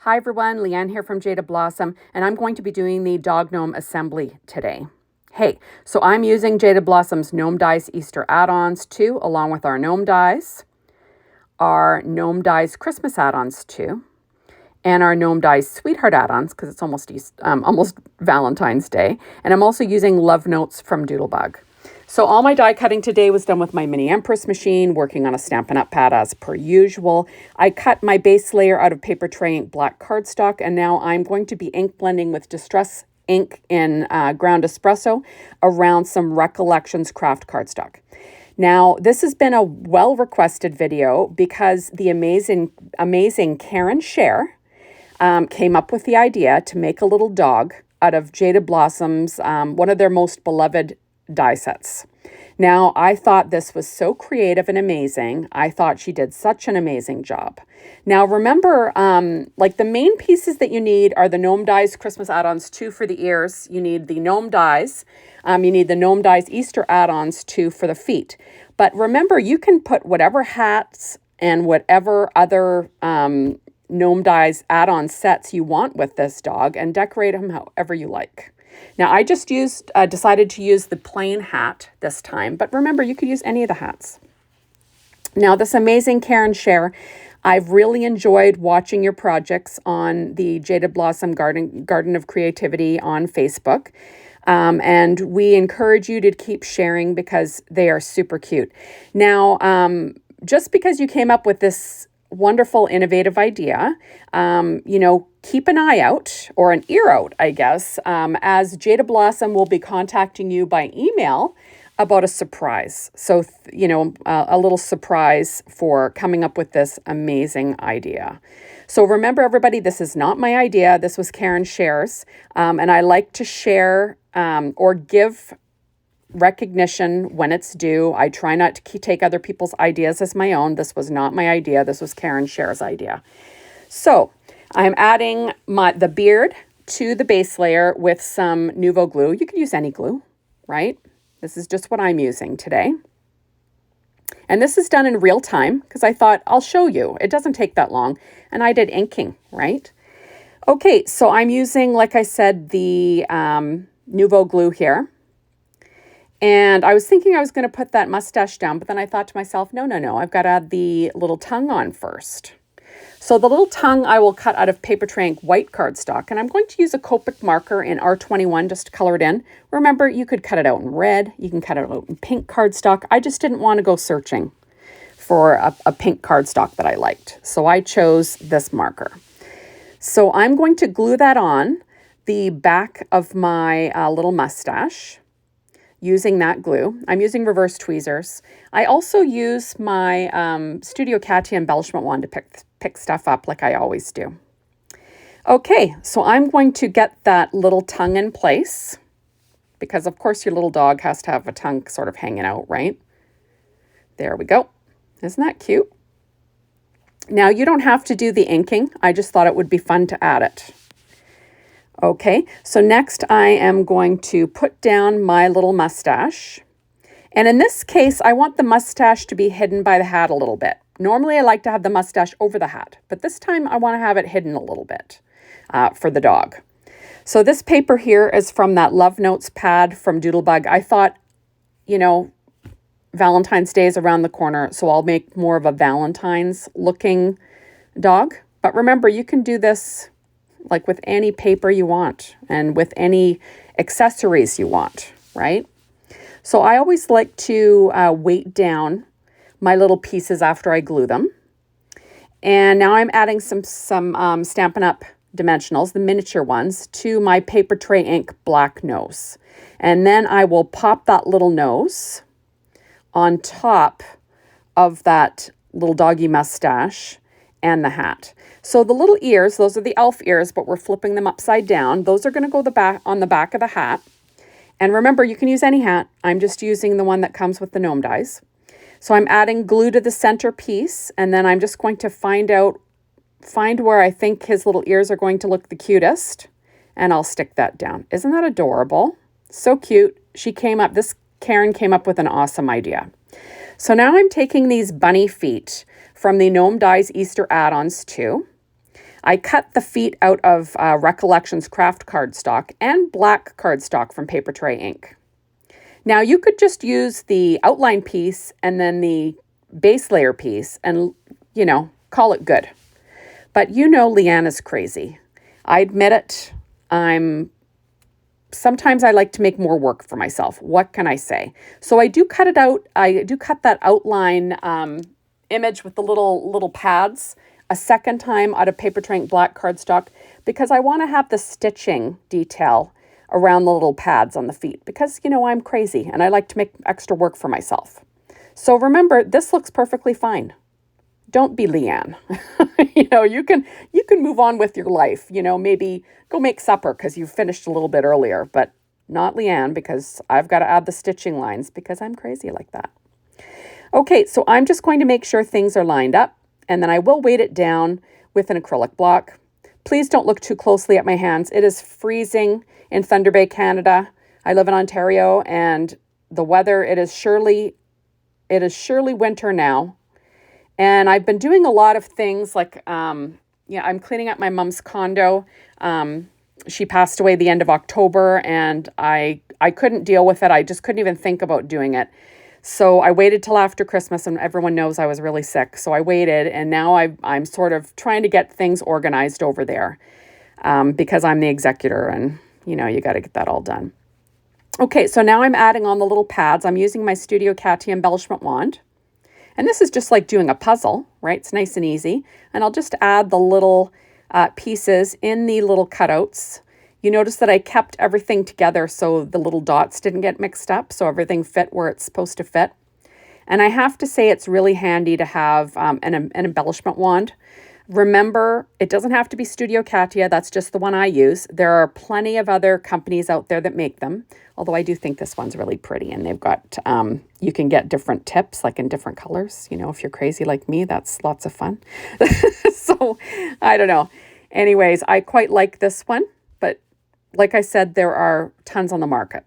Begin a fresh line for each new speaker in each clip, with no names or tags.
Hi everyone, Leanne here from Jada Blossom, and I'm going to be doing the dog gnome assembly today. Hey, so I'm using Jada Blossom's Gnome Dies Easter add-ons too, along with our Gnome Dies, our Gnome Dies Christmas add-ons too, and our Gnome Dies Sweetheart add-ons because it's almost Valentine's Day. And I'm also using Love Notes from Doodlebug. So all my die cutting today was done with my Mini Empress machine, working on a Stampin' Up! Pad as per usual. I cut my base layer out of paper tray ink black cardstock, and now I'm going to be ink blending with Distress ink in ground espresso around some Recollections craft cardstock. Now, this has been a well-requested video because the amazing Karen Scher came up with the idea to make a little dog out of Jada Blossom's, one of their most beloved die sets. Now, I thought this was so creative and amazing. I thought she did such an amazing job. Now, remember, like the main pieces that you need are the Gnome Dies Christmas add-ons, 2 for the ears. You need the Gnome Dies. You need the Gnome Dies Easter add-ons, 2 for the feet. But remember, you can put whatever hats and whatever other Gnome Dies add-on sets you want with this dog and decorate them however you like. Now, I just decided to use the plain hat this time, but remember, you could use any of the hats. Now, this amazing Karen Scher, I've really enjoyed watching your projects on the Jada Blossom Garden of Creativity on Facebook. And we encourage you to keep sharing because they are super cute. Now, just because you came up with this wonderful, innovative idea, keep an eye out, or an ear out, I guess, as Jada Blossom will be contacting you by email about a surprise. So, a little surprise for coming up with this amazing idea. So remember, everybody, this is not my idea. This was Karen Scher's, and I like to share or give recognition when it's due. I try not to take other people's ideas as my own. This was not my idea. This was Karen Scher's idea. So I'm adding the beard to the base layer with some Nouveau glue. You could use any glue, right? This is just what I'm using today. And this is done in real time because I thought I'll show you. It doesn't take that long. And I did inking, right? Okay, so I'm using, like I said, the Nouveau glue here. And I was thinking I was going to put that mustache down, but then I thought to myself, no, I've got to add the little tongue on first. So the little tongue I will cut out of paper tray ink white cardstock, and I'm going to use a Copic marker in R21 just to color it in. Remember, you could cut it out in red, you can cut it out in pink cardstock. I just didn't want to go searching for a pink cardstock that I liked, so I chose this marker. So I'm going to glue that on the back of my little mustache using that glue. I'm using reverse tweezers. I also use my Studio Katia embellishment wand to pick stuff up like I always do. Okay, so I'm going to get that little tongue in place because of course your little dog has to have a tongue sort of hanging out, right? There we go. Isn't that cute? Now you don't have to do the inking. I just thought it would be fun to add it. Okay, so next I am going to put down my little mustache. And in this case, I want the mustache to be hidden by the hat a little bit. Normally I like to have the mustache over the hat, but this time I want to have it hidden a little bit for the dog. So this paper here is from that Love Notes pad from Doodlebug. I thought, Valentine's Day is around the corner, so I'll make more of a Valentine's looking dog. But remember, you can do this like with any paper you want and with any accessories you want, right? So I always like to weight down my little pieces after I glue them. And now I'm adding some Stampin' Up! Dimensionals, the miniature ones, to my paper tray ink black nose. And then I will pop that little nose on top of that little doggy mustache and the hat. So the little ears, those are the elf ears, but we're flipping them upside down. Those are going to go on the back of the hat. And remember, you can use any hat. I'm just using the one that comes with the Gnome Dies. So I'm adding glue to the center piece, and then I'm just going to find where I think his little ears are going to look the cutest, and I'll stick that down. Isn't that adorable? So cute. Karen came up with an awesome idea. So now I'm taking these bunny feet from the Gnome Dies Easter add-ons too. I cut the feet out of Recollections craft cardstock and black cardstock from Paper Tray Ink. Now you could just use the outline piece and then the base layer piece and, call it good. But Leanne is crazy. I admit it. Sometimes I like to make more work for myself. What can I say? So I do cut it out. I do cut that outline image with the little pads a second time out of Paper Tray Ink black cardstock because I want to have the stitching detail around the little pads on the feet because, I'm crazy and I like to make extra work for myself. So remember, this looks perfectly fine. Don't be Leanne. You can move on with your life. Maybe go make supper because you finished a little bit earlier, but not Leanne because I've got to add the stitching lines because I'm crazy like that. Okay, so I'm just going to make sure things are lined up and then I will weight it down with an acrylic block. Please don't look too closely at my hands. It is freezing in Thunder Bay, Canada. I live in Ontario and the weather, it is surely winter now. And I've been doing a lot of things like, I'm cleaning up my mom's condo. She passed away the end of October and I couldn't deal with it. I just couldn't even think about doing it. So I waited till after Christmas and everyone knows I was really sick. So I waited and now I'm sort of trying to get things organized over there because I'm the executor and, you got to get that all done. Okay, so now I'm adding on the little pads. I'm using my Studio Katia embellishment wand. And this is just like doing a puzzle, right? It's nice and easy. And I'll just add the little pieces in the little cutouts. You notice that I kept everything together so the little dots didn't get mixed up, so everything fit where it's supposed to fit. And I have to say it's really handy to have an embellishment wand. Remember, it doesn't have to be Studio Katia. That's just the one I use. There are plenty of other companies out there that make them, although I do think this one's really pretty. And they've got, you can get different tips, like in different colors. If you're crazy like me, that's lots of fun. So, I don't know. Anyways, I quite like this one. But like I said, there are tons on the market.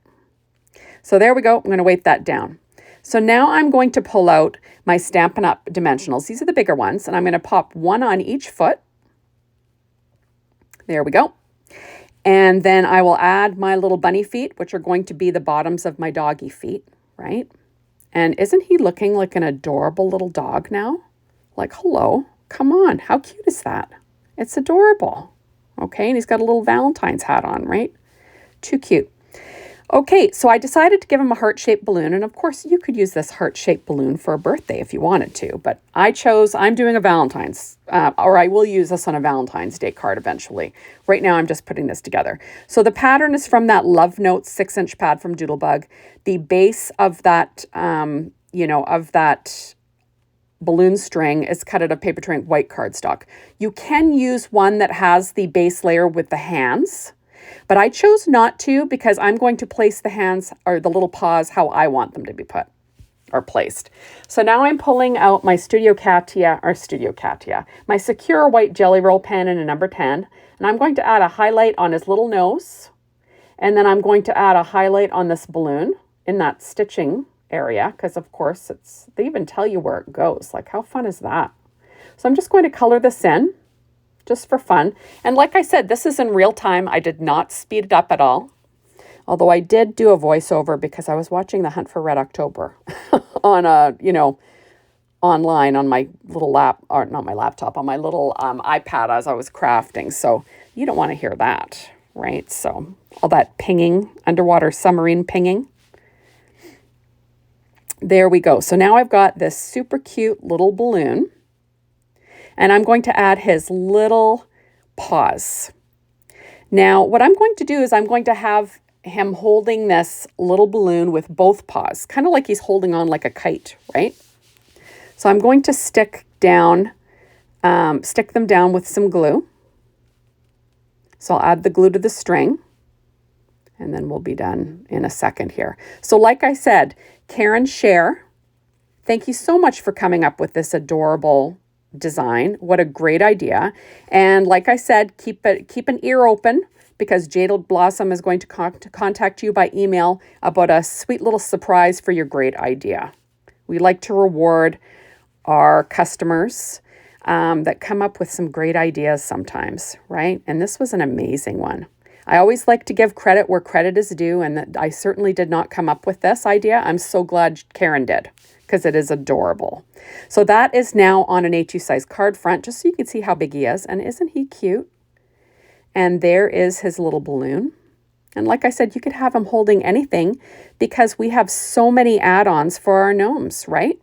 So there we go. I'm going to weight that down. So now I'm going to pull out my Stampin' Up! Dimensionals. These are the bigger ones, and I'm going to pop one on each foot. There we go. And then I will add my little bunny feet, which are going to be the bottoms of my doggy feet, right? And isn't he looking like an adorable little dog now? Like, hello, come on, how cute is that? It's adorable. Okay, and he's got a little Valentine's hat on, right? Too cute. Okay, so I decided to give him a heart-shaped balloon. And of course, you could use this heart-shaped balloon for a birthday if you wanted to. But I'm doing a Valentine's, or I will use this on a Valentine's Day card eventually. Right now, I'm just putting this together. So the pattern is from that Love Notes 6-inch pad from Doodlebug. The base of that, balloon string is cut out of Paper Tray Ink white cardstock. You can use one that has the base layer with the hands. But I chose not to because I'm going to place the hands or the little paws how I want them to be put or placed. So now I'm pulling out my my Secure White Jelly Roll pen in a number 10. And I'm going to add a highlight on his little nose. And then I'm going to add a highlight on this balloon in that stitching area. Because of course, they even tell you where it goes. Like, how fun is that? So I'm just going to color this in. Just for fun. And like I said, this is in real time. I did not speed it up at all. Although I did do a voiceover because I was watching The Hunt for Red October on online on my little on my little iPad as I was crafting. So you don't want to hear that, right? So all that pinging, underwater submarine pinging. There we go. So now I've got this super cute little balloon. And I'm going to add his little paws. Now, what I'm going to do is I'm going to have him holding this little balloon with both paws, kind of like he's holding on like a kite, right? So I'm going to stick them down with some glue. So I'll add the glue to the string, and then we'll be done in a second here. So like I said, Karen Scher, thank you so much for coming up with this adorable design. What a great idea. And like I said, keep an ear open because Jade Blossom is going to contact you by email about a sweet little surprise for your great idea. We like to reward our customers that come up with some great ideas sometimes, right? And this was an amazing one. I always like to give credit where credit is due, and that I certainly did not come up with this idea. I'm so glad Karen did, because it is adorable. So that is now on an A2 size card front, just so you can see how big he is. And isn't he cute? And there is his little balloon. And like I said, you could have him holding anything because we have so many add-ons for our gnomes, right?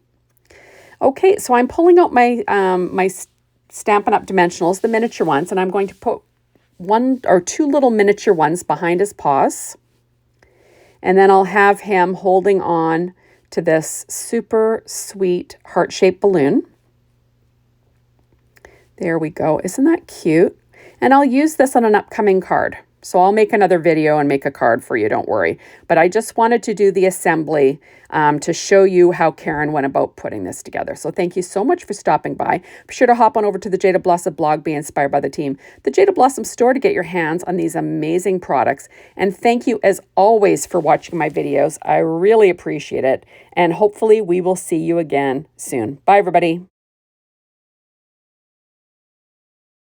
Okay, so I'm pulling out my my Stampin' Up! Dimensionals, the miniature ones, and I'm going to put 1 or 2 little miniature ones behind his paws. And then I'll have him holding on to this super sweet heart-shaped balloon. There we go. Isn't that cute? And I'll use this on an upcoming card. So I'll make another video and make a card for you, don't worry. But I just wanted to do the assembly to show you how Karen went about putting this together. So thank you so much for stopping by. Be sure to hop on over to the Jada Blossom blog, Be Inspired by the Team, the Jada Blossom store, to get your hands on these amazing products. And thank you as always for watching my videos. I really appreciate it. And hopefully we will see you again soon. Bye, everybody.